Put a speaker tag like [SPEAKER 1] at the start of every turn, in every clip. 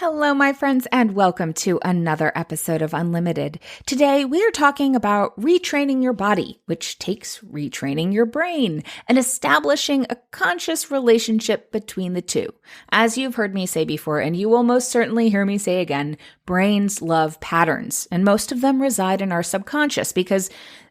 [SPEAKER 1] Hello, my friends, and welcome to another episode of Unlimited. Today, we are talking about retraining your body, which takes retraining your brain and establishing a conscious relationship between the two. As you've heard me say before, and you will most certainly hear me say again, brains love patterns, and most of them reside in our subconscious because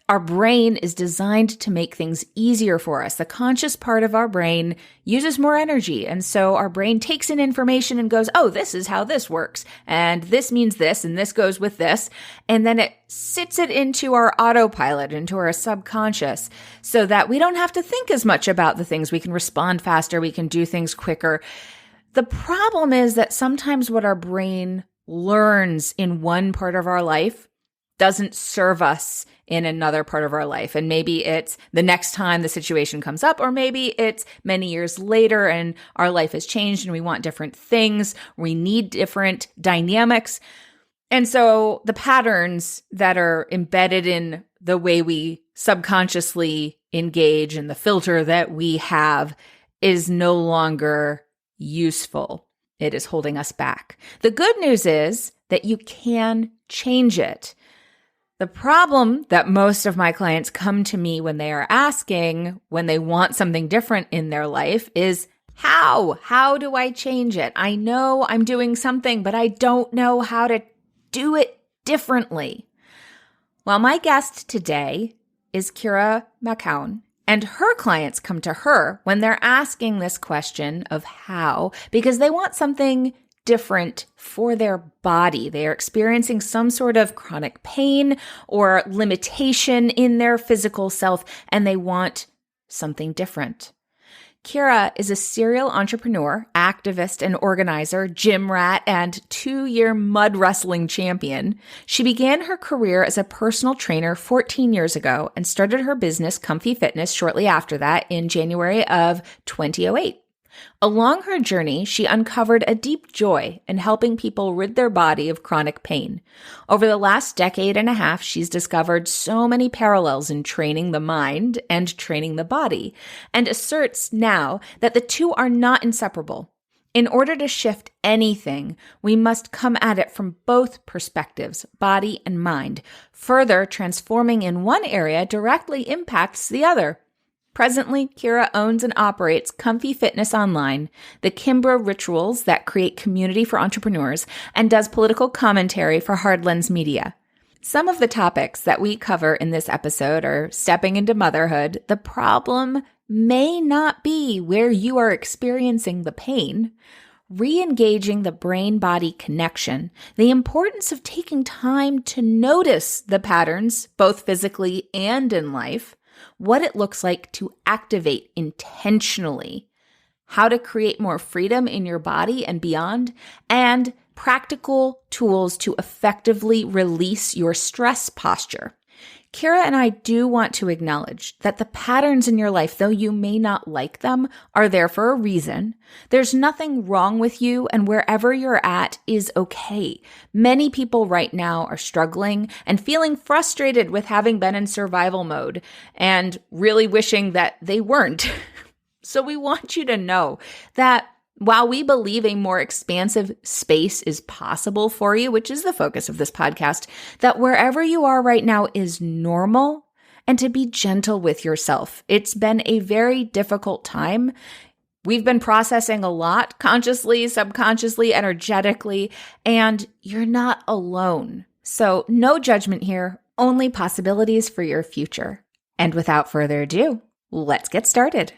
[SPEAKER 1] our brain is designed to make things easier for us. The conscious part of our brain uses more energy. And so our brain takes in information and goes, oh, this is how this works. And this means this, and this goes with this. And then it sits it into our autopilot, into our subconscious, so that we don't have to think as much about the things. We can respond faster. We can do things quicker. The problem is that sometimes what our brain learns in one part of our life doesn't serve us in another part of our life. And maybe it's the next time the situation comes up, or maybe it's many years later and our life has changed and we want different things. We need different dynamics. And so the patterns that are embedded in the way we subconsciously engage and the filter that we have is no longer useful. It is holding us back. The good news is that you can change it. The problem that most of my clients come to me when they are asking, when they want something different in their life, is how? How do I change it? I know I'm doing something, but I don't know how to do it differently. Well, my guest today is Macoun, and her clients come to her when they're asking this question of how, because they want something different for their body. They are experiencing some sort of chronic pain or limitation in their physical self, and they want something different. Kira is a serial entrepreneur, activist and organizer, gym rat, and 2-year mud wrestling champion. She began her career as a personal trainer 14 years ago and started her business, Comfy Fitness, shortly after that in January of 2008. Along her journey, she uncovered a deep joy in helping people rid their body of chronic pain. Over the last decade and a half, she's discovered so many parallels in training the mind and training the body, and asserts now that the two are not inseparable. In order to shift anything, we must come at it from both perspectives, body and mind. Further, transforming in one area directly impacts the other. Presently, Kira owns and operates Comfy Fitness Online, the Kimbra rituals that create community for entrepreneurs, and does political commentary for Hardlens Media. Some of the topics that we cover in this episode are stepping into motherhood. The problem may not be where you are experiencing the pain, re-engaging the brain-body connection, the importance of taking time to notice the patterns, both physically and in life, what it looks like to activate intentionally, how to create more freedom in your body and beyond, and practical tools to effectively release your stress posture. Kira and I do want to acknowledge that the patterns in your life, though you may not like them, are there for a reason. There's nothing wrong with you, and wherever you're at is okay. Many people right now are struggling and feeling frustrated with having been in survival mode and really wishing that they weren't. So we want you to know that while we believe a more expansive space is possible for you, which is the focus of this podcast, that wherever you are right now is normal, and to be gentle with yourself. It's been a very difficult time. We've been processing a lot, consciously, subconsciously, energetically, and you're not alone. So no judgment here, only possibilities for your future. And without further ado, let's get started.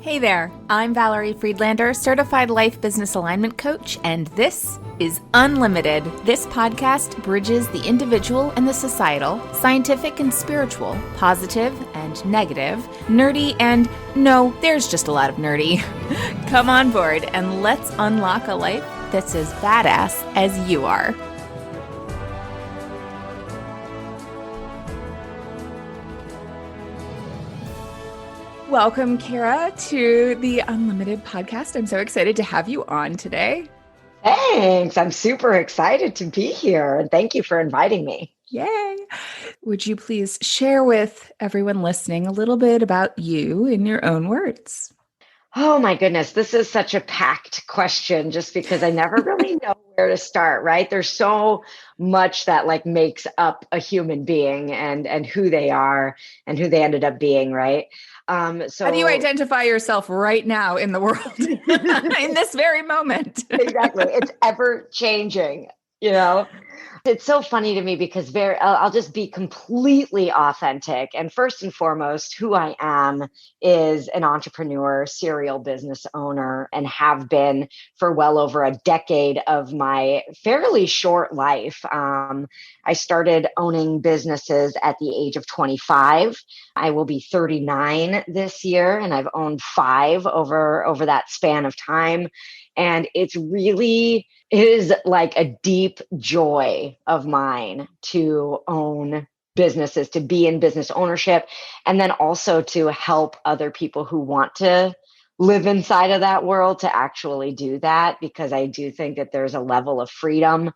[SPEAKER 1] Hey there, I'm Valerie Friedlander, Certified Life Business Alignment Coach, and this is Unlimited. This podcast bridges the individual and the societal, scientific and spiritual, positive and negative, nerdy and no, there's just a lot of nerdy. Come on board and let's unlock a life that's as badass as you are. Welcome, Kira, to the Unlimited podcast. I'm so excited to have you on today.
[SPEAKER 2] Thanks. I'm super excited to be here. And thank you for inviting me.
[SPEAKER 1] Yay. Would you please share with everyone listening a little bit about you in your own words?
[SPEAKER 2] Oh my goodness, this is such a packed question just because I never really know where to start, right? There's so much that like makes up a human being and who they are and who they ended up being, right?
[SPEAKER 1] How do you
[SPEAKER 2] So
[SPEAKER 1] identify yourself right now in the world, in this very moment?
[SPEAKER 2] exactly, it's ever changing, you know? It's so funny to me because I'll just be completely authentic. And first and foremost, who I am is an entrepreneur, serial business owner, and have been for well over a decade of my fairly short life. I started owning businesses at the age of 25. I will be 39 this year, and I've owned five over that span of time. And it is like a deep joy of mine to own businesses, to be in business ownership, and then also to help other people who want to live inside of that world to actually do that, because I do think that there's a level of freedom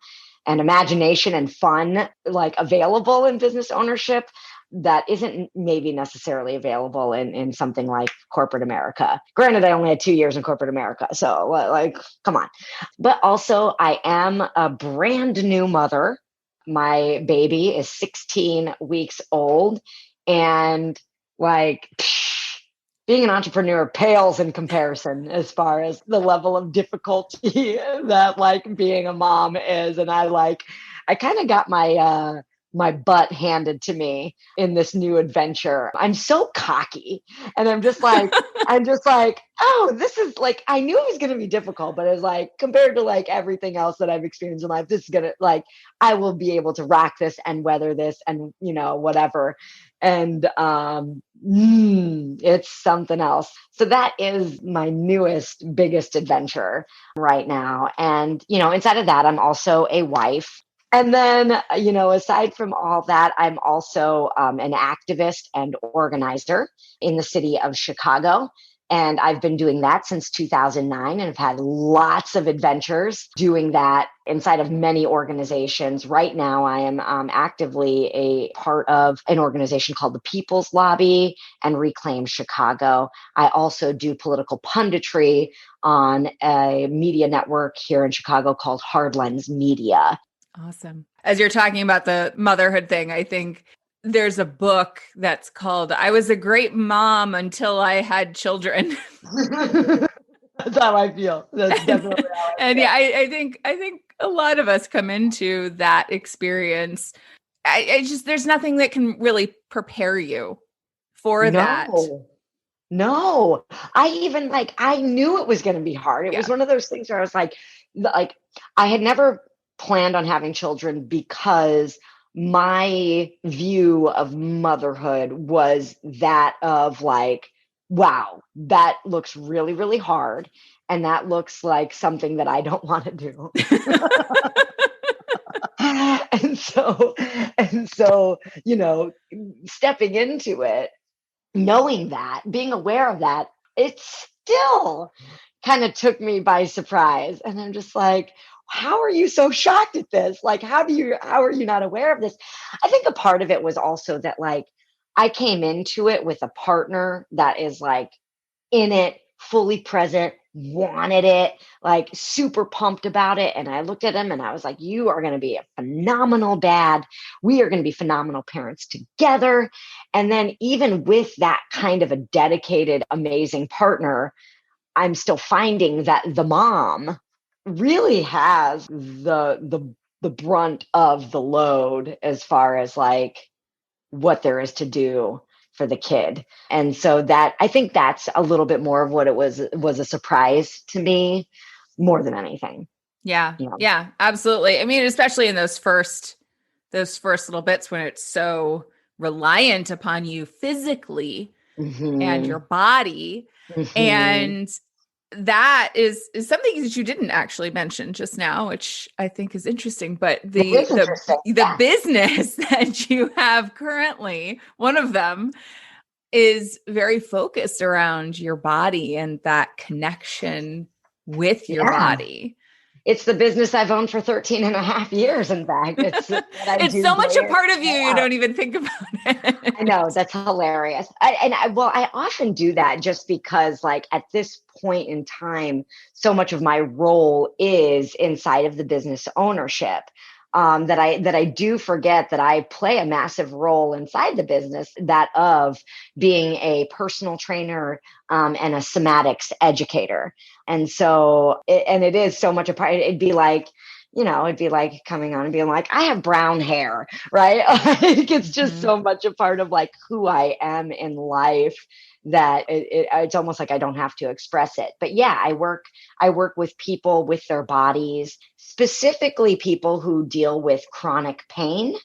[SPEAKER 2] and imagination and fun like available in business ownership that isn't maybe necessarily available in something like corporate America. Granted, I only had 2 years in corporate America, so like, come on. But also, I am a brand new mother. My baby is 16 weeks old, and like, being an entrepreneur pales in comparison as far as the level of difficulty that like being a mom is. And I kind of got my butt handed to me in this new adventure. I'm so cocky, and I'm just like, oh, this is like, I knew it was going to be difficult, but it's like, compared to like everything else that I've experienced in life, this is going to like, I will be able to rock this and weather this and, whatever. And it's something else. So that is my newest, biggest adventure right now. And, inside of that, I'm also a wife. And then, aside from all that, I'm also an activist and organizer in the city of Chicago. And I've been doing that since 2009 and have had lots of adventures doing that inside of many organizations. Right now, I am actively a part of an organization called the People's Lobby and Reclaim Chicago. I also do political punditry on a media network here in Chicago called Hard Lens Media.
[SPEAKER 1] Awesome. As you're talking about the motherhood thing, I think there's a book that's called I Was a Great Mom Until I Had Children.
[SPEAKER 2] That's how I feel. That's definitely how I
[SPEAKER 1] And
[SPEAKER 2] feel.
[SPEAKER 1] yeah, I think a lot of us come into that experience. I just there's nothing that can really prepare you for that.
[SPEAKER 2] No, no. I knew it was going to be hard. It
[SPEAKER 1] Yeah.
[SPEAKER 2] was one of those things where I was like, I had never planned on having children because my view of motherhood was that of like, wow, that looks really, really hard. And that looks like something that I don't want to do. and so, and so, stepping into it, knowing that, being aware of that, it still kind of took me by surprise. And I'm just like, how are you so shocked at this? Like, how are you not aware of this? I think a part of it was also that, like, I came into it with a partner that is like in it, fully present, wanted it, like super pumped about it. And I looked at him and I was like, you are going to be a phenomenal dad. We are going to be phenomenal parents together. And then, even with that kind of a dedicated, amazing partner, I'm still finding that the mom really has the brunt of the load as far as like what there is to do for the kid. And so that, I think that's a little bit more of what it was a surprise to me more than anything.
[SPEAKER 1] Yeah.
[SPEAKER 2] You know.
[SPEAKER 1] Yeah, absolutely. I mean, especially in those first little bits when it's so reliant upon you physically and your
[SPEAKER 2] Mhm.
[SPEAKER 1] body.
[SPEAKER 2] Mhm.
[SPEAKER 1] And that is something that you didn't actually mention just now, which I think is interesting. But
[SPEAKER 2] It
[SPEAKER 1] the
[SPEAKER 2] is
[SPEAKER 1] the
[SPEAKER 2] interesting.
[SPEAKER 1] the
[SPEAKER 2] Yeah.
[SPEAKER 1] business that you have currently, one of them is very focused around your body and that connection with your
[SPEAKER 2] Yeah.
[SPEAKER 1] body.
[SPEAKER 2] It's the business I've owned for 13 and a half years. In fact, it's what I
[SPEAKER 1] It's
[SPEAKER 2] do
[SPEAKER 1] so much
[SPEAKER 2] day
[SPEAKER 1] a
[SPEAKER 2] in,
[SPEAKER 1] part of you,
[SPEAKER 2] day
[SPEAKER 1] you
[SPEAKER 2] out.
[SPEAKER 1] don't even think about
[SPEAKER 2] I
[SPEAKER 1] it.
[SPEAKER 2] know, that's hilarious. I often do that just because, like, at this point in time, so much of my role is inside of the business ownership. That I do forget that I play a massive role inside the business, that of being a personal trainer, and a somatics educator. And so, it is so much a part. It'd be like coming on and being like, I have brown hair, right? Like, it's just
[SPEAKER 1] Mhm.
[SPEAKER 2] so much a part of like who I am in life, that it's almost like I don't have to express it. But yeah, I work with people with their bodies, specifically people who deal with chronic pain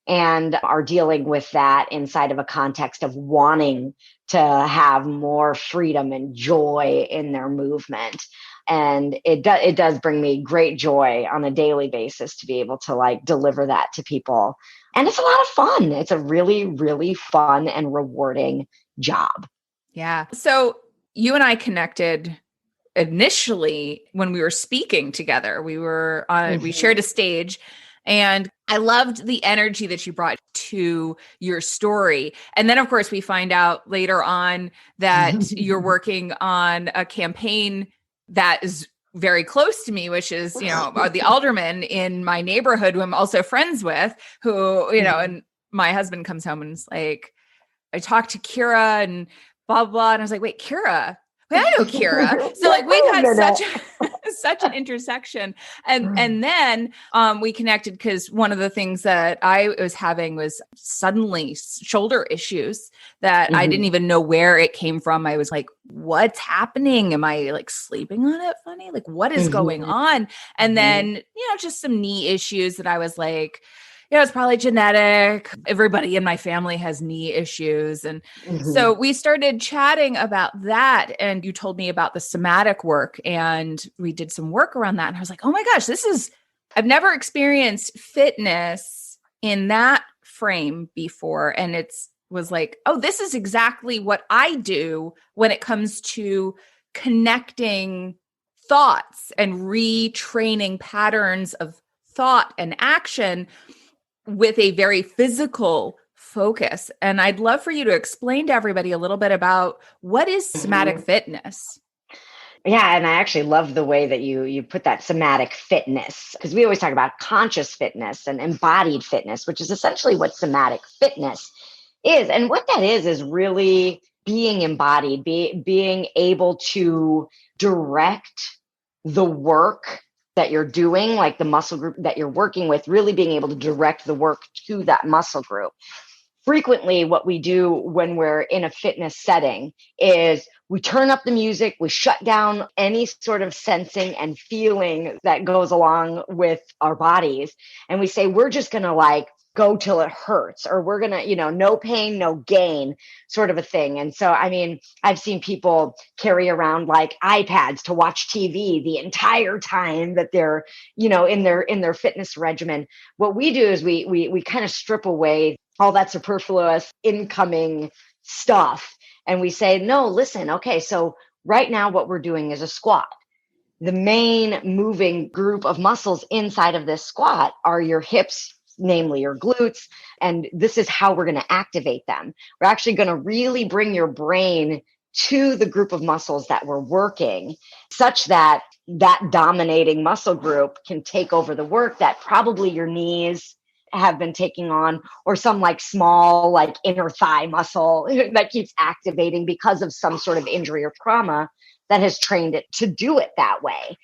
[SPEAKER 2] and are dealing with that inside of a context of wanting to have more freedom and joy in their movement. And it does bring me great joy on a daily basis to be able to like deliver that to people. And it's a lot of fun. It's a really, really fun and rewarding job.
[SPEAKER 1] Yeah. So you and I connected initially when we were speaking together. We shared a
[SPEAKER 2] Mhm.
[SPEAKER 1] stage, and I loved the energy that you brought to your story. And then of course we find out later on that you're working on a campaign that is very close to me, which is, the alderman in my neighborhood who I'm also friends with, who,
[SPEAKER 2] Mhm.
[SPEAKER 1] and my husband comes home and is like, I talked to Kira and blah, blah, blah. And I was like, wait, Kira. Wait, I know Kira. So
[SPEAKER 2] Like,
[SPEAKER 1] like we've
[SPEAKER 2] wait a
[SPEAKER 1] had such
[SPEAKER 2] minute.
[SPEAKER 1] such an intersection. And then we connected because one of the things that I was having was suddenly shoulder issues that I didn't
[SPEAKER 2] Mhm.
[SPEAKER 1] even know where it came from. I was like, what's happening? Am I like sleeping on it funny? Like, what is going
[SPEAKER 2] Mhm.
[SPEAKER 1] on? And
[SPEAKER 2] Mhm.
[SPEAKER 1] then, just some knee issues that I was like, it's probably genetic. Everybody in my family has knee issues. And so
[SPEAKER 2] Mhm.
[SPEAKER 1] we started chatting about that. And you told me about the somatic work, and we did some work around that. And I was like, oh my gosh, I've never experienced fitness in that frame before. And was like, oh, this is exactly what I do when it comes to connecting thoughts and retraining patterns of thought and action with a very physical focus. And I'd love for you to explain to everybody a little bit about what is somatic
[SPEAKER 2] Mhm.
[SPEAKER 1] fitness.
[SPEAKER 2] Yeah, and I actually love the way that you put that somatic fitness, because we always talk about conscious fitness and embodied fitness, which is essentially what somatic fitness is. And what that is really being embodied, being able to direct the work that you're doing, like the muscle group that you're working with, really being able to direct the work to that muscle group. Frequently what we do when we're in a fitness setting is we turn up the music, we shut down any sort of sensing and feeling that goes along with our bodies, and we say we're just going to like go till it hurts, or we're going to, no pain no gain, sort of a thing. And so, I mean, I've seen people carry around like iPads to watch TV the entire time that they're, in their fitness regimen. What we do is we kind of strip away all that superfluous incoming stuff. And we say, no, listen, okay, so right now what we're doing is a squat. The main moving group of muscles inside of this squat are your hips, namely your glutes. And this is how we're going to activate them. We're actually going to really bring your brain to the group of muscles that we're working, such that that dominating muscle group can take over the work that probably your knees have been taking on, or some like small like inner thigh muscle that keeps activating because of some sort of injury or trauma that has trained it to do it that way.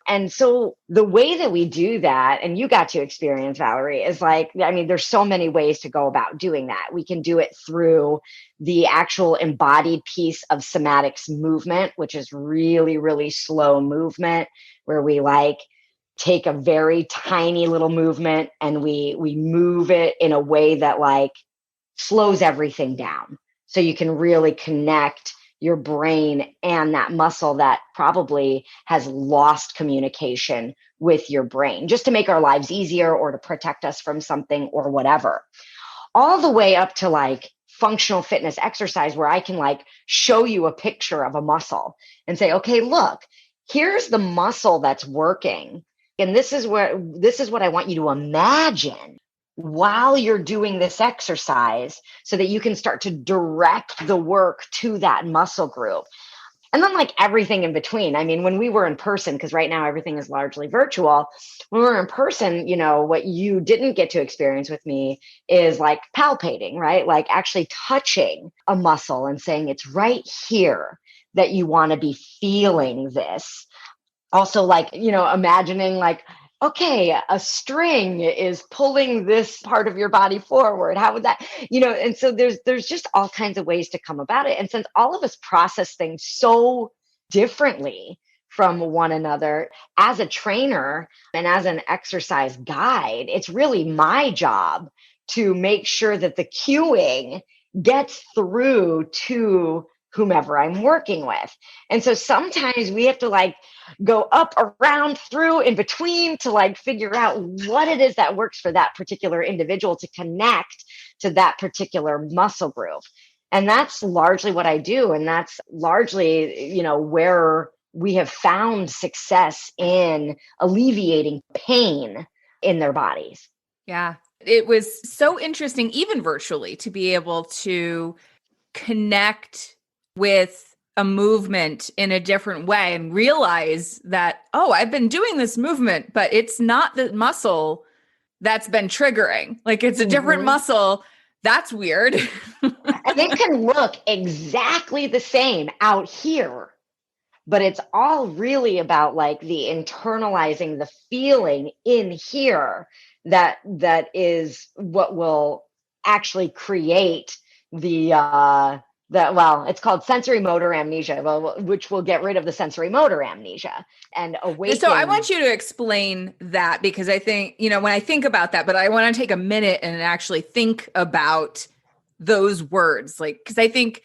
[SPEAKER 2] And so the way that we do that, and you got to experience, Valerie, is like, I mean, there's so many ways to go about doing that. We can do it through the actual embodied piece of somatics movement, which is really, really slow movement, where we like take a very tiny little movement and we move it in a way that like slows everything down, so you can really connect your brain and that muscle that probably has lost communication with your brain, just to make our lives easier or to protect us from something or whatever. All the way up to like functional fitness exercise, where I can like show you a picture of a muscle and say, okay, look, here's the muscle that's working And this is what I want you to imagine while you're doing this exercise so that you can start to direct the work to that muscle group. And then like everything in between. I mean, when we were in person, because right now everything is largely virtual, when we were in person, what you didn't get to experience with me is like palpating, right? Like actually touching a muscle and saying it's right here that you want to be feeling this. Also, like, imagining like, okay, a string is pulling this part of your body forward. How would that, and so there's just all kinds of ways to come about it. And since all of us process things so differently from one another, as a trainer and as an exercise guide, it's really my job to make sure that the cueing gets through to whomever I'm working with. And so sometimes we have to like go up, around, through, in between to like figure out what it is that works for that particular individual to connect to that particular muscle group. And that's largely what I do. And that's largely, where we have found success in alleviating pain in their bodies.
[SPEAKER 1] Yeah. It was so interesting, even virtually, to be able to connect with a movement in a different way and realize that, oh, I've been doing this movement, but it's not the muscle that's been triggering. Like it's a different muscle. That's weird.
[SPEAKER 2] And it can look exactly the same out here, but it's all really about like the internalizing the feeling in here that is what will actually create it's called sensory motor amnesia, which will get rid of the sensory motor amnesia and awaken.
[SPEAKER 1] So I want you to explain that, because I think, when I think about that, but I want to take a minute and actually think about those words, like, because I think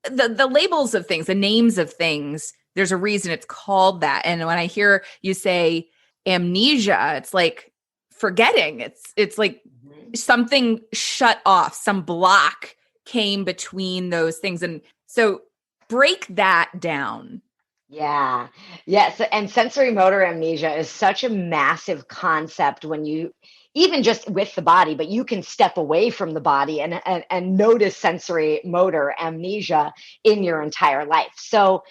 [SPEAKER 1] the labels of things, the names of things, there's a reason it's called that. And when I hear you say amnesia, it's like forgetting. It's like something shut off, some block came between those things. And so break that down.
[SPEAKER 2] Yeah. Yes. And sensory motor amnesia is such a massive concept when you, even just with the body, but you can step away from the body and notice sensory motor amnesia in your entire life. So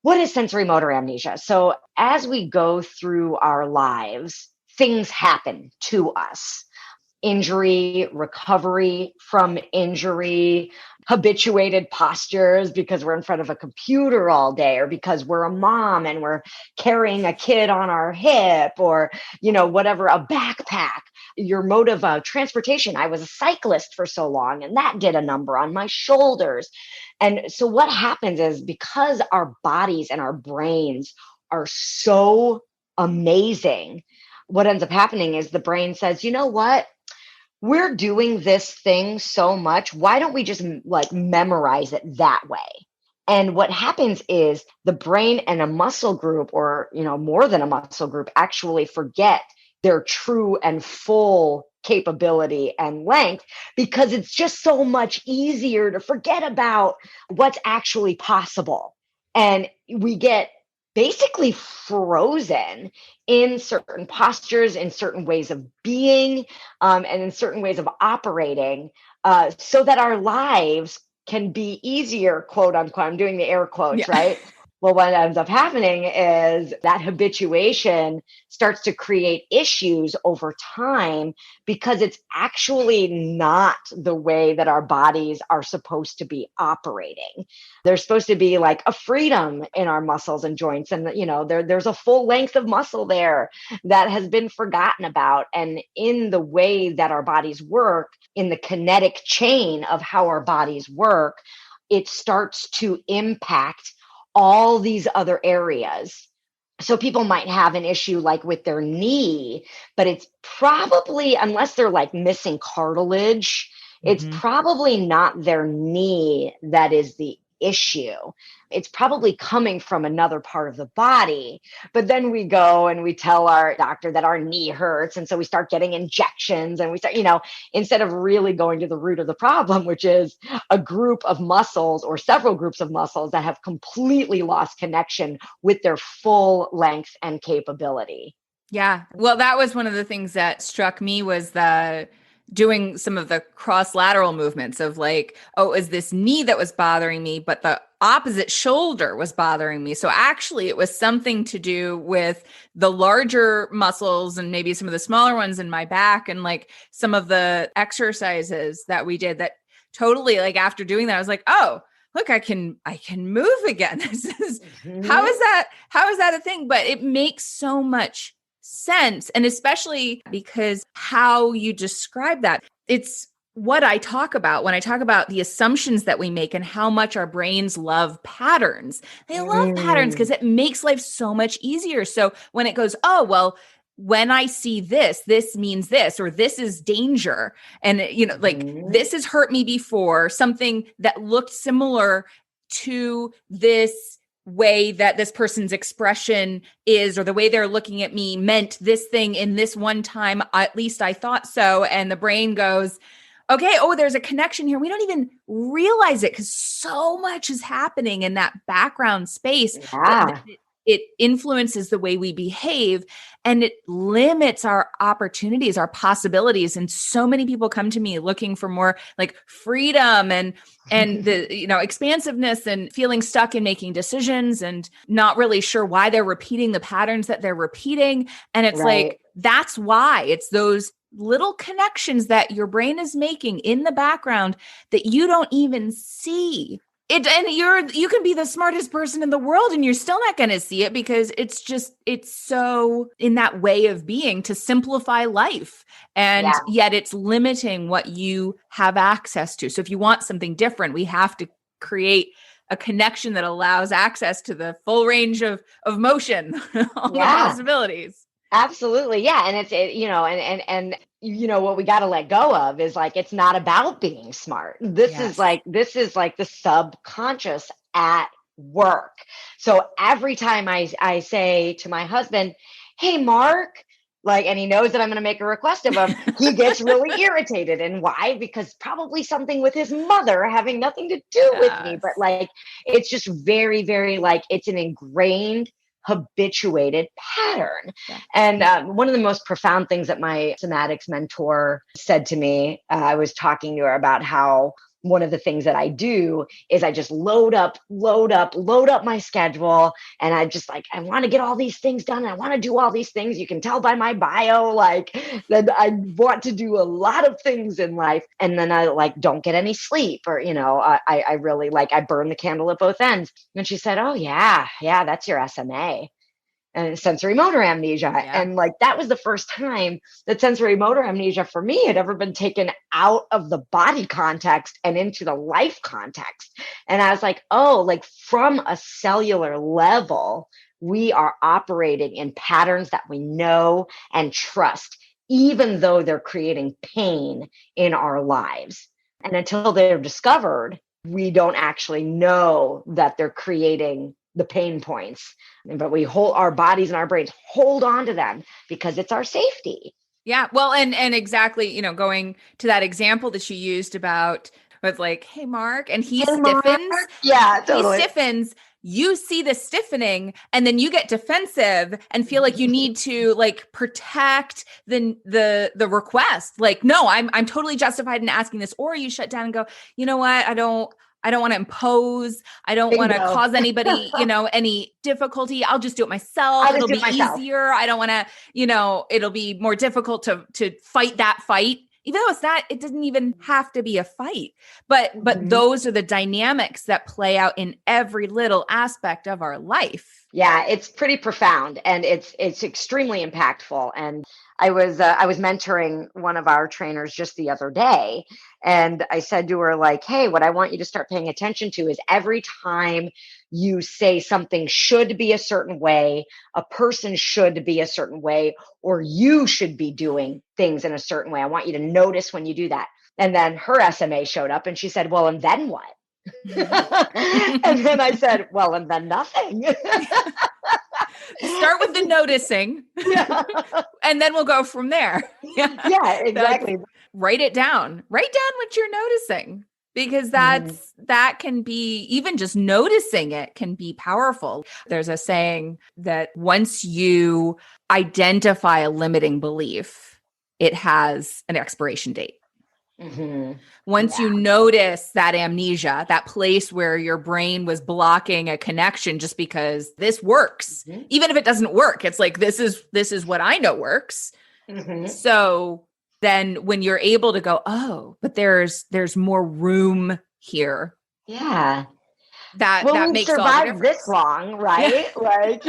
[SPEAKER 2] what is sensory motor amnesia? So as we go through our lives, things happen to us. Injury, recovery from injury, habituated postures because we're in front of a computer all day, or because we're a mom and we're carrying a kid on our hip, or, whatever, a backpack, your mode of transportation. I was a cyclist for so long, and that did a number on my shoulders. And so what happens is, because our bodies and our brains are so amazing, what ends up happening is the brain says, you know what? We're doing this thing so much. Why don't we just like memorize it that way? And what happens is the brain and a muscle group, or, more than a muscle group, actually forget their true and full capability and length, because it's just so much easier to forget about what's actually possible. And we get basically frozen in certain postures, in certain ways of being, and in certain ways of operating, so that our lives can be easier, quote unquote. I'm doing the air quotes, right? Well, what ends up happening is that habituation starts to create issues over time, because it's actually not the way that our bodies are supposed to be operating. There's supposed to be like a freedom in our muscles and joints. And, there's a full length of muscle there that has been forgotten about. And in the way that our bodies work, in the kinetic chain of how our bodies work, it starts to impact all these other areas. So people might have an issue like with their knee, but it's probably, unless they're like missing cartilage, it's probably not their knee that is the issue. It's probably coming from another part of the body. But then we go and we tell our doctor that our knee hurts. And so we start getting injections, and we start, instead of really going to the root of the problem, which is a group of muscles or several groups of muscles that have completely lost connection with their full length and capability.
[SPEAKER 1] Yeah. Well, that was one of the things that struck me was the doing some of the cross lateral movements of like, oh, it was this knee that was bothering me, but the opposite shoulder was bothering me. So actually, it was something to do with the larger muscles and maybe some of the smaller ones in my back, and like some of the exercises that we did that totally, like, after doing that, I was like, oh, look, I can move again. This is
[SPEAKER 2] Mhm.
[SPEAKER 1] how is that a thing? But it makes so much sense. And especially because how you describe that, it's what I talk about when I talk about the assumptions that we make and how much our brains love patterns. They love patterns because
[SPEAKER 2] Mm.
[SPEAKER 1] it makes life so much easier. So when it goes, oh, well, when I see this, this means this, or this is danger. And, like,
[SPEAKER 2] Mhm.
[SPEAKER 1] this has hurt me before, something that looked similar to this way that this person's expression is, or the way they're looking at me meant this thing in this one time, at least I thought so. And the brain goes, okay, oh, there's a connection here. We don't even realize it because so much is happening in that background space that
[SPEAKER 2] Yeah.
[SPEAKER 1] it influences the way we behave, and it limits our opportunities, our possibilities. And so many people come to me looking for more like freedom and the expansiveness, and feeling stuck in making decisions and not really sure why they're repeating the patterns that they're repeating. And it's
[SPEAKER 2] Right.
[SPEAKER 1] like, that's why it's those little connections that your brain is making in the background that you don't even see it. And you can be the smartest person in the world and you're still not going to see it, because it's so in that way of being to simplify life, and
[SPEAKER 2] Yeah.
[SPEAKER 1] yet it's limiting what you have access to. So if you want something different, we have to create a connection that allows access to the full range of motion, all the
[SPEAKER 2] Yeah.
[SPEAKER 1] possibilities.
[SPEAKER 2] Absolutely. Yeah. And what we got to let go of is like, it's not about being smart.
[SPEAKER 1] Yes.
[SPEAKER 2] This is like the subconscious at work. So every time I say to my husband, hey, Mark, like, and he knows that I'm going to make a request of him, he gets really irritated. And why? Because probably something with his mother having nothing to do with me. But
[SPEAKER 1] Yes.
[SPEAKER 2] like, it's just very, very like, it's an ingrained, habituated pattern.
[SPEAKER 1] Yeah.
[SPEAKER 2] And one of the most profound things that my somatics mentor said to me, I was talking to her about how one of the things that I do is I just load up my schedule. And I just like, I want to get all these things done. I want to do all these things. You can tell by my bio, like that I want to do a lot of things in life. And then I like don't get any sleep, or, I really like, I burn the candle at both ends. And she said, oh yeah, yeah, that's your SMA and sensory motor amnesia.
[SPEAKER 1] Yeah.
[SPEAKER 2] And like that was the first time that sensory motor amnesia for me had ever been taken out of the body context and into the life context. And I was like, oh, like from a cellular level, we are operating in patterns that we know and trust, even though they're creating pain in our lives. And until they're discovered, we don't actually know that they're creating the pain points, but we hold our bodies and our brains hold on to them because it's our safety.
[SPEAKER 1] Yeah. Well, and exactly, going to that example that you used about with like, hey, Mark, and he
[SPEAKER 2] Hey, Mark.
[SPEAKER 1] stiffens,
[SPEAKER 2] Yeah,
[SPEAKER 1] he
[SPEAKER 2] totally.
[SPEAKER 1] stiffens, you see the stiffening, and then you get defensive and feel like you need to like protect the request. Like, no, I'm totally justified in asking this. Or you shut down and go, you know what? I don't want to impose. I don't want to
[SPEAKER 2] Bingo.
[SPEAKER 1] cause anybody, any difficulty. I'll just do it myself.
[SPEAKER 2] I'll just
[SPEAKER 1] It'll
[SPEAKER 2] do it
[SPEAKER 1] be
[SPEAKER 2] myself.
[SPEAKER 1] easier. I don't want to, it'll be more difficult to fight that fight. Even though it doesn't even have to be a fight. But
[SPEAKER 2] Mhm.
[SPEAKER 1] those are the dynamics that play out in every little aspect of our life.
[SPEAKER 2] Yeah, it's pretty profound and it's extremely impactful. And I was mentoring one of our trainers just the other day, and I said to her like, "Hey, what I want you to start paying attention to is every time you say something should be a certain way, a person should be a certain way, or you should be doing things in a certain way. I want you to notice when you do that." And then her SMA showed up and she said, "Well, and then what?" And then I said, "Well, and then nothing."
[SPEAKER 1] Start with the noticing,
[SPEAKER 2] Yeah.
[SPEAKER 1] and then we'll go from there. Yeah.
[SPEAKER 2] Yeah,
[SPEAKER 1] That's
[SPEAKER 2] exactly.
[SPEAKER 1] Write it down. Write down what you're noticing. because
[SPEAKER 2] Mhm.
[SPEAKER 1] that can be, even just noticing it can be powerful. There's a saying that once you identify a limiting belief, it has an expiration date.
[SPEAKER 2] Mhm.
[SPEAKER 1] Once
[SPEAKER 2] Yeah.
[SPEAKER 1] you notice that amnesia, that place where your brain was blocking a connection just because this works,
[SPEAKER 2] Mhm.
[SPEAKER 1] even if it doesn't work, it's like, this is what I know works.
[SPEAKER 2] Mhm.
[SPEAKER 1] So then when you're able to go, oh, but there's more room here,
[SPEAKER 2] Yeah.
[SPEAKER 1] that
[SPEAKER 2] Well,
[SPEAKER 1] that
[SPEAKER 2] we've
[SPEAKER 1] makes all the
[SPEAKER 2] survived this
[SPEAKER 1] difference.
[SPEAKER 2] long,
[SPEAKER 1] Yeah.
[SPEAKER 2] right? Like,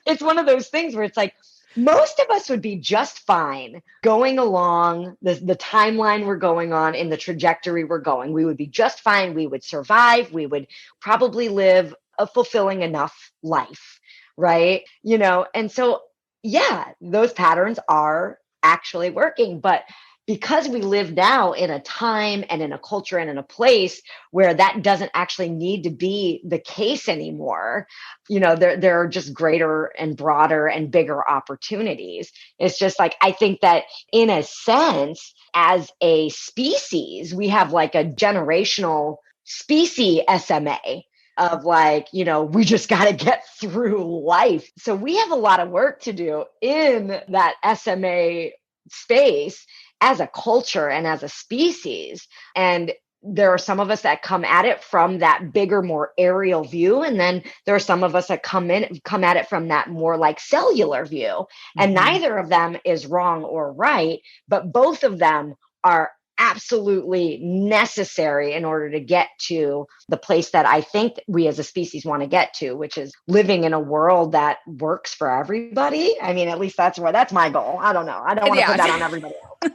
[SPEAKER 2] it's one of those things where it's like most of us would be just fine going along the timeline we're going on in the trajectory we're going. We would be just fine. We would survive. We would probably live a fulfilling enough life, right? And so, yeah, those patterns are actually working. But because we live now in a time and in a culture and in a place where that doesn't actually need to be the case anymore. There are just greater and broader and bigger opportunities. It's just like, I think that in a sense, as a species, we have like a generational species SMA of like, we just got to get through life. So we have a lot of work to do in that SMA space as a culture and as a species. And there are some of us that come at it from that bigger, more aerial view. And then there are some of us that come at it from that more like cellular view. And
[SPEAKER 1] Mm-hmm.
[SPEAKER 2] neither of them is wrong or right, but both of them are absolutely necessary in order to get to the place that I think we as a species want to get to, which is living in a world that works for everybody. I mean, at least that's my goal. I don't know. I don't want to
[SPEAKER 1] Yeah.
[SPEAKER 2] put that on everybody else.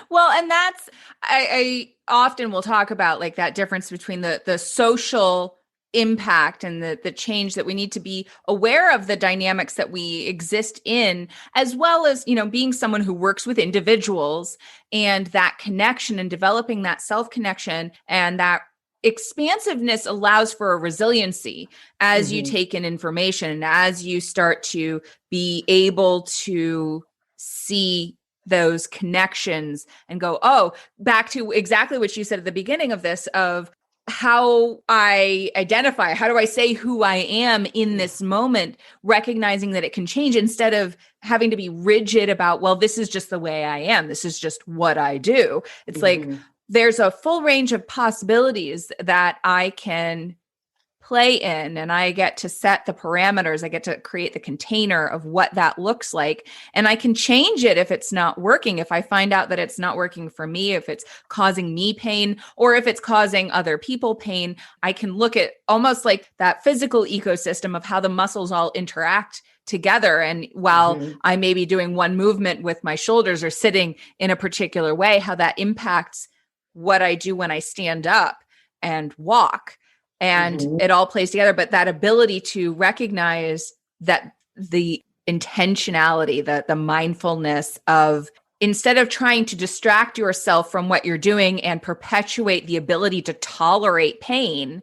[SPEAKER 1] Well, and that's, I often will talk about like that difference between the social impact and the change, that we need to be aware of the dynamics that we exist in, as well as, being someone who works with individuals, and that connection and developing that self connection, and that expansiveness allows for a resiliency as you
[SPEAKER 2] Mm-hmm.
[SPEAKER 1] take in information, and as you start to be able to see those connections and go, oh, back to exactly what you said at the beginning of this, of how I identify, how do I say who I am in this moment, recognizing that it can change, instead of having to be rigid about, well, this is just the way I am, this is just what I do. It's like,
[SPEAKER 2] Mm-hmm.
[SPEAKER 1] there's a full range of possibilities that I can play in, and I get to set the parameters. I get to create the container of what that looks like, and I can change it if it's not working. If I find out that it's not working for me, if it's causing me pain, or if it's causing other people pain, I can look at almost like that physical ecosystem of how the muscles all interact together. And while
[SPEAKER 2] Mm-hmm.
[SPEAKER 1] I may be doing one movement with my shoulders or sitting in a particular way, how that impacts what I do when I stand up and walk, and
[SPEAKER 2] Mm-hmm.
[SPEAKER 1] it all plays together. But that ability to recognize that, the intentionality, the mindfulness of, instead of trying to distract yourself from what you're doing and perpetuate the ability to tolerate pain,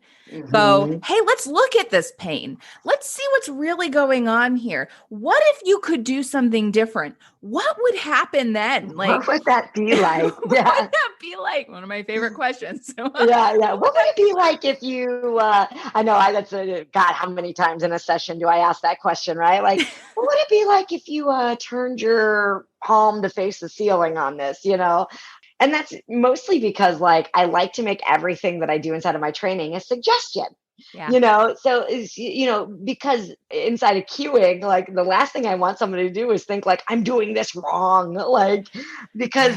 [SPEAKER 1] go,
[SPEAKER 2] Mm-hmm.
[SPEAKER 1] hey, let's look at this pain. Let's see what's really going on here. What if you could do something different? What would happen then?
[SPEAKER 2] What
[SPEAKER 1] Like,
[SPEAKER 2] would that be
[SPEAKER 1] what
[SPEAKER 2] like?
[SPEAKER 1] would
[SPEAKER 2] Yeah.
[SPEAKER 1] that be like? One of my favorite questions.
[SPEAKER 2] Yeah, yeah.
[SPEAKER 1] What would
[SPEAKER 2] What would
[SPEAKER 1] that
[SPEAKER 2] it be like if you? I know. God. How many times in a session do I ask that question? Right? Like, what would it be like if you turned your palm to face the ceiling on this? And that's mostly because, like, I like to make everything that I do inside of my training a suggestion.
[SPEAKER 1] Yeah.
[SPEAKER 2] So is because inside of queuing, like the last thing I want somebody to do is think like I'm doing this wrong, like because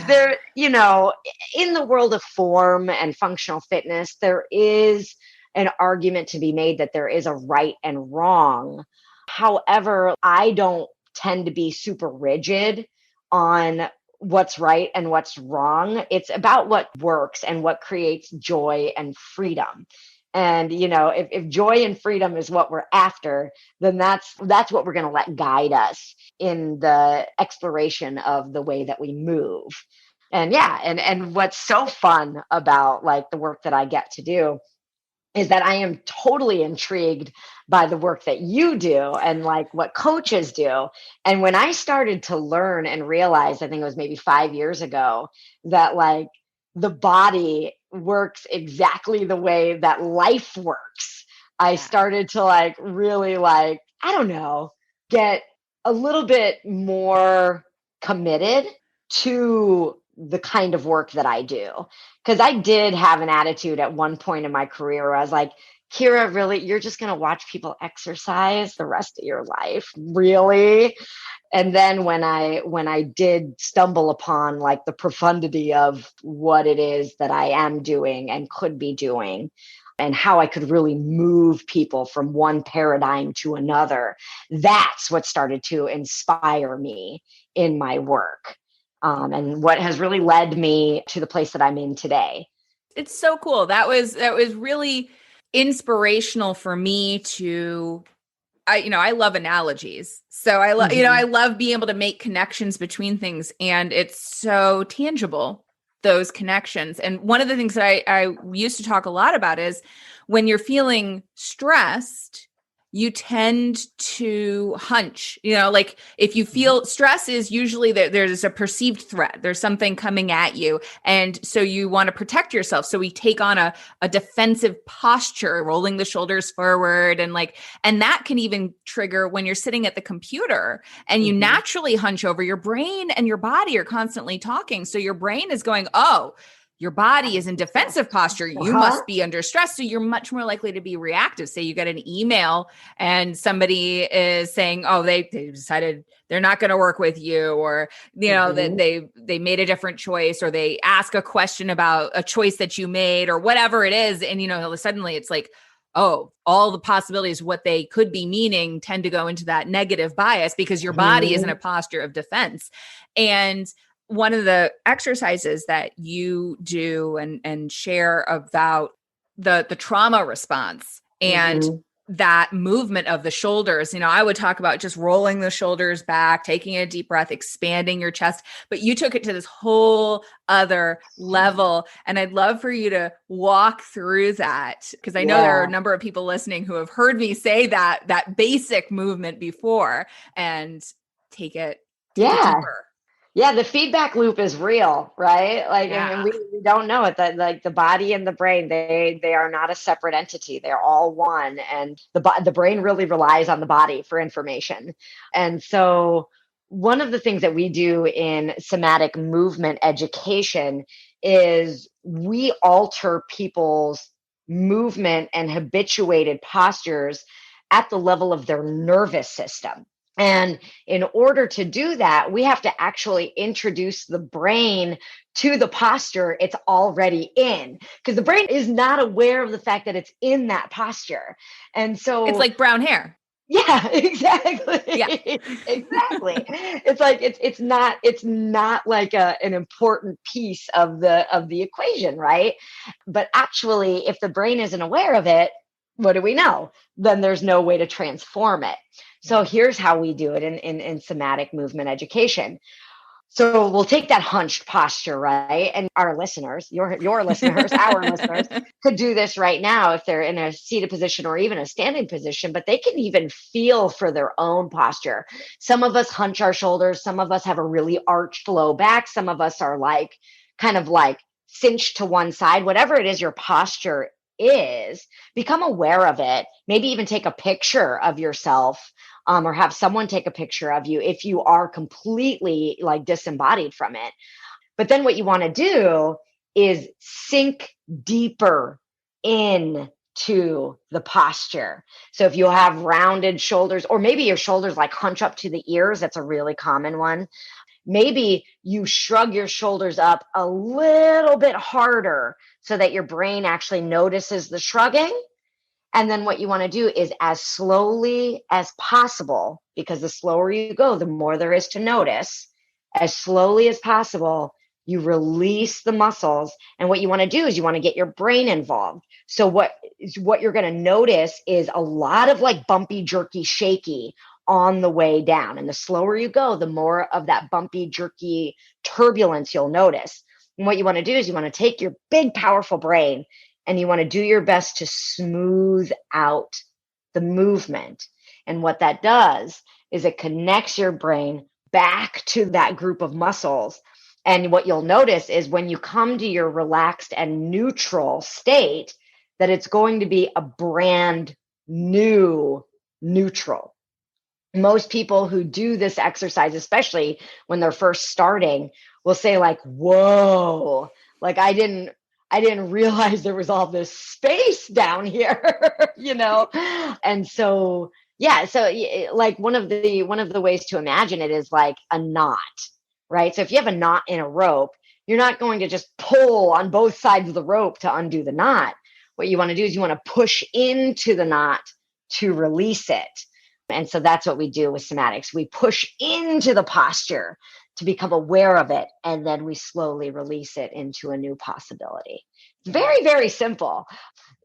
[SPEAKER 1] Yeah.
[SPEAKER 2] in the world of form and functional fitness, there is an argument to be made that there is a right and wrong. However, I don't tend to be super rigid on what's right and what's wrong. It's about what works and what creates joy and freedom. And if joy and freedom is what we're after, then that's what we're going to let guide us in the exploration of the way that we move. And yeah, and what's so fun about like the work that I get to do is that I am totally intrigued by the work that you do and like what coaches do. And when I started to learn and realize, I think it was maybe 5 years ago, that like the body works exactly the way that life works. I
[SPEAKER 1] Yeah.
[SPEAKER 2] started to like really like, I don't know, get a little bit more committed to the kind of work that I do. Because I did have an attitude at one point in my career where I was like, Kira, really, you're just going to watch people exercise the rest of your life? Really? And then when I did stumble upon like the profundity of what it is that I am doing and could be doing, and how I could really move people from one paradigm to another, that's what started to inspire me in my work, and what has really led me to the place that I'm in today.
[SPEAKER 1] It's so cool. That was really inspirational for me to I love analogies. So I
[SPEAKER 2] Mhm.
[SPEAKER 1] love being able to make connections between things, and it's so tangible, those connections. And one of the things that I used to talk a lot about is when you're feeling stressed, you tend to hunch, like if you feel stress is usually that there's a perceived threat, there's something coming at you. And so you want to protect yourself. So we take on a defensive posture, rolling the shoulders forward and that can even trigger when you're sitting at the computer and you
[SPEAKER 2] Mhm.
[SPEAKER 1] naturally hunch over. Your brain and your body are constantly talking. So your brain is going, oh, your body is in defensive posture. You
[SPEAKER 2] Uh-huh.
[SPEAKER 1] must be under stress. So you're much more likely to be reactive. Say you get an email and somebody is saying, oh, they decided they're not going to work with you, or, that
[SPEAKER 2] Mhm.
[SPEAKER 1] they made a different choice, or they ask a question about a choice that you made or whatever it is. And, suddenly it's like, oh, all the possibilities, what they could be meaning tend to go into that negative bias because your body is in a
[SPEAKER 2] Mhm.
[SPEAKER 1] posture of defense. And one of the exercises that you do and share about the trauma response and
[SPEAKER 2] Mhm.
[SPEAKER 1] that movement of the shoulders, I would talk about just rolling the shoulders back, taking a deep breath, expanding your chest, but you took it to this whole other level. And I'd love for you to walk through that, because I know there are a
[SPEAKER 2] Yeah.
[SPEAKER 1] number of people listening who have heard me say that basic movement before, and take it
[SPEAKER 2] Yeah.
[SPEAKER 1] deeper.
[SPEAKER 2] Yeah, the feedback loop is real, right? Like, and
[SPEAKER 1] Yeah.
[SPEAKER 2] we don't know it, that like the body and the brain, they are not a separate entity. They're all one, and the brain really relies on the body for information. And so, one of the things that we do in somatic movement education is we alter people's movement and habituated postures at the level of their nervous system. And in order to do that, we have to actually introduce the brain to the posture it's already in, because the brain is not aware of the fact that it's in that posture. And
[SPEAKER 1] It's
[SPEAKER 2] so,
[SPEAKER 1] like brown hair.
[SPEAKER 2] yeah, exactly.
[SPEAKER 1] Yeah.
[SPEAKER 2] Exactly. It's like it's not like an important piece of the equation, right? But actually, if the brain isn't aware of it, what do we know? Then there's no way to transform it. So
[SPEAKER 1] Yeah.
[SPEAKER 2] here's how we do it in somatic movement education. So we'll take that hunched posture, right? And our listeners, your listeners, our listeners could do this right now if they're in a seated position or even a standing position, but they can even feel for their own posture. Some of us hunch our shoulders, some of us have a really arched low back, some of us are like kind of like cinched to one side. Whatever it is your posture is, become aware of it. Maybe even take a picture of yourself, or have someone take a picture of you if you are completely like disembodied from it. But then what you want to do is sink deeper into the posture. So if you have rounded shoulders, or maybe your shoulders like hunch up to the ears, that's a really common one. Maybe you shrug your shoulders up a little bit harder so that your brain actually notices the shrugging. And then what you want to do is as slowly as possible, because the slower you go, the more there is to notice. As slowly as possible, you release the muscles. And what you want to do is you want to get your brain involved. So what you're going to notice is a lot of like bumpy, jerky, shaky on the way down. And the slower you go, the more of that bumpy, jerky turbulence you'll notice. And what you want to do is you want to take your big, powerful brain and you want to do your best to smooth out the movement. And what that does is it connects your brain back to that group of muscles. And what you'll notice is when you come to your relaxed and neutral state, that it's going to be a brand new neutral. Most people who do this exercise, especially when they're first starting, will say like, whoa, like I didn't realize there was all this space down here, And so, yeah, so like one of the ways to imagine it is like a knot, right? So if you have a knot in a rope, you're not going to just pull on both sides of the rope to undo the knot. What you want to do is you want to push into the knot to release it. And so that's what we do with somatics. We push into the posture to become aware of it, and then we slowly release it into a new possibility. Very, very simple,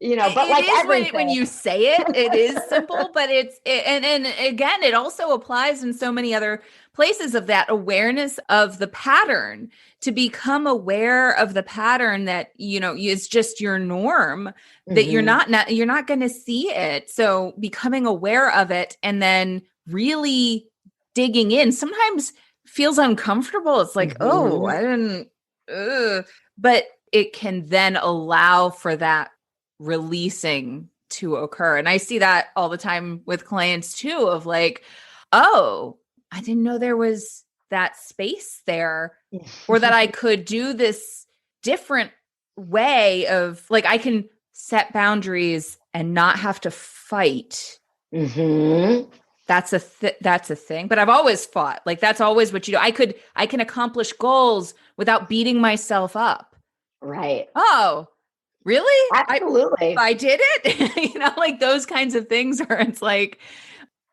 [SPEAKER 2] but
[SPEAKER 1] It
[SPEAKER 2] like
[SPEAKER 1] is when
[SPEAKER 2] everything.
[SPEAKER 1] you say it, it is simple, but and again, it also applies in so many other places of that awareness of the pattern, to become aware of the pattern that, is just your norm, that
[SPEAKER 2] Mhm.
[SPEAKER 1] you're not going to see it. So becoming aware of it and then really digging in sometimes feels uncomfortable. It's like, oh,
[SPEAKER 2] Mhm.
[SPEAKER 1] I didn't, but it can then allow for that releasing to occur. And I see that all the time with clients too, of like, oh, I didn't know there was that space there, or that I could do this different way of like, I can set boundaries and not have to fight.
[SPEAKER 2] Mhm.
[SPEAKER 1] That's a thing, but I've always fought. Like that's always what you do. I can accomplish goals without beating myself up.
[SPEAKER 2] Right.
[SPEAKER 1] Oh, really?
[SPEAKER 2] Absolutely.
[SPEAKER 1] I did it? Like those kinds of things where it's like,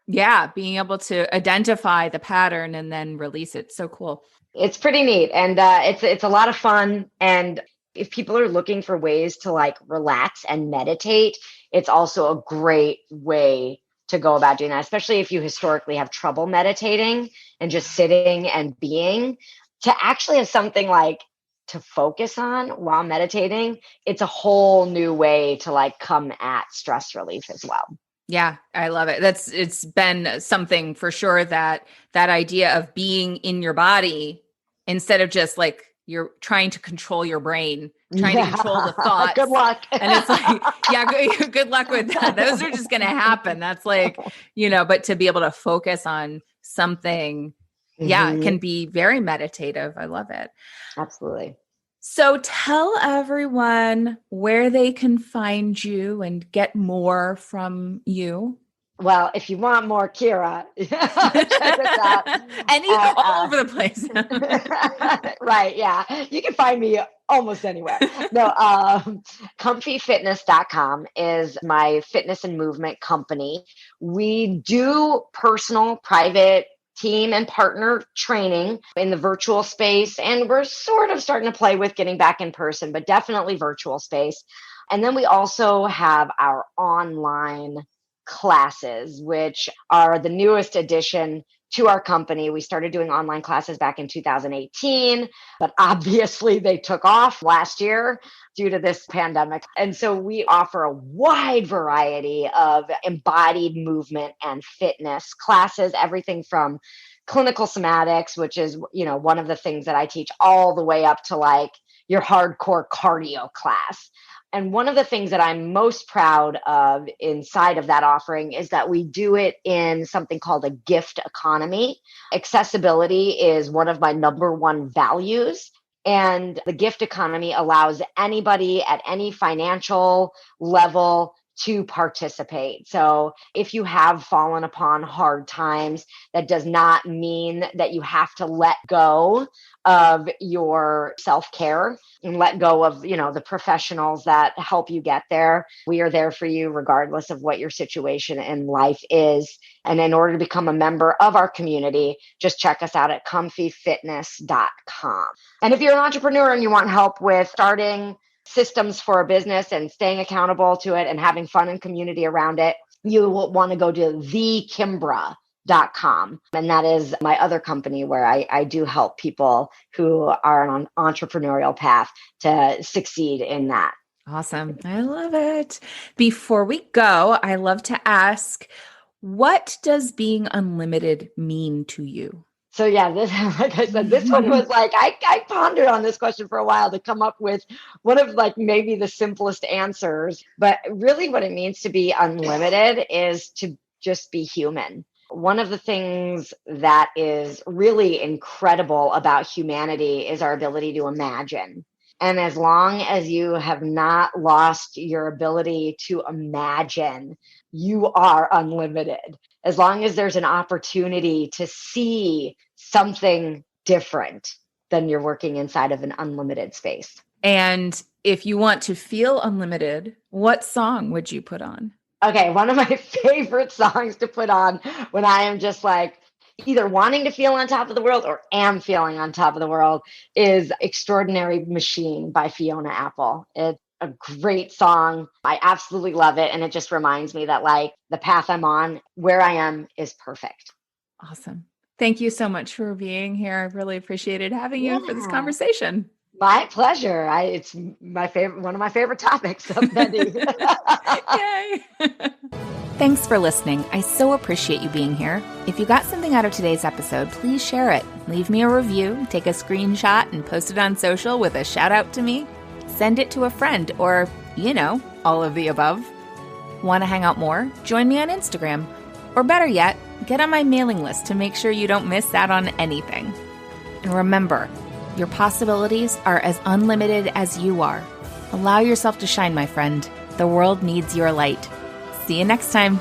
[SPEAKER 1] yeah, being able to identify the pattern and then release it. So cool.
[SPEAKER 2] It's pretty neat, and it's a lot of fun. And if people are looking for ways to like relax and meditate, it's also a great way to go about doing that, especially if you historically have trouble meditating and just sitting and being. To actually have something like to focus on while meditating, it's a whole new way to like come at stress relief as well.
[SPEAKER 1] Yeah, I love it. It's been something for sure, that idea of being in your body instead of just like you're trying to control your brain, trying to control the
[SPEAKER 2] Yeah. Good
[SPEAKER 1] thoughts.
[SPEAKER 2] luck.
[SPEAKER 1] And it's like, yeah, good luck with that. Those are just going to happen. That's like, but to be able to focus on something, yeah,
[SPEAKER 2] Hmm.
[SPEAKER 1] can be very meditative. I love it.
[SPEAKER 2] Absolutely.
[SPEAKER 1] So tell everyone where they can find you and get more from you.
[SPEAKER 2] Well, if you want more Kira, check us out at
[SPEAKER 1] All over the place.
[SPEAKER 2] right, yeah. You can find me almost anywhere. No, comfyfitness.com is my fitness and movement company. We do personal, private team and partner training in the virtual space, and we're sort of starting to play with getting back in person, but definitely virtual space. And then we also have our online classes, which are the newest addition to our company. We started doing online classes back in 2018, but obviously they took off last year due to this pandemic. And so we offer a wide variety of embodied movement and fitness classes, everything from clinical somatics, which is, one of the things that I teach, all the way up to like your hardcore cardio class. And one of the things that I'm most proud of inside of that offering is that we do it in something called a gift economy. Accessibility is one of my number one values. And the gift economy allows anybody at any financial level to participate. So if you have fallen upon hard times, that does not mean that you have to let go of your self-care and let go of, the professionals that help you get there. We are there for you regardless of what your situation in life is. And in order to become a member of our community, just check us out at comfyfitness.com. And if you're an entrepreneur and you want help with starting systems for a business and staying accountable to it and having fun and community around it, you will want to go to thekimbra.com. And that is my other company where I do help people who are on an entrepreneurial path to succeed in that.
[SPEAKER 1] Awesome. I love it. Before we go, I love to ask, what does being unlimited mean to you?
[SPEAKER 2] So yeah, this, like I said, this one was like, I pondered on this question for a while to come up with one of like maybe the simplest answers. But really what it means to be unlimited is to just be human. One of the things that is really incredible about humanity is our ability to imagine. And as long as you have not lost your ability to imagine, you are unlimited. As long as there's an opportunity to see something different, then you're working inside of an unlimited space.
[SPEAKER 1] And if you want to feel unlimited, what song would you put on?
[SPEAKER 2] Okay, one of my favorite songs to put on when I am just like either wanting to feel on top of the world or am feeling on top of the world is Extraordinary Machine by Fiona Apple. It's a great song. I absolutely love it. And it just reminds me that like the path I'm on, where I am is perfect.
[SPEAKER 1] Awesome. Thank you so much for being here. I really appreciated having you for this
[SPEAKER 2] Yeah.
[SPEAKER 1] conversation.
[SPEAKER 2] My pleasure. It's my favorite, one of my favorite topics of many.
[SPEAKER 1] Yay. Thanks for listening. I so appreciate you being here. If you got something out of today's episode, please share it. Leave me a review, take a screenshot, and post it on social with a shout out to me. Send it to a friend or, all of the above. Want to hang out more? Join me on Instagram. Or better yet, get on my mailing list to make sure you don't miss out on anything. And remember, your possibilities are as unlimited as you are. Allow yourself to shine, my friend. The world needs your light. See you next time.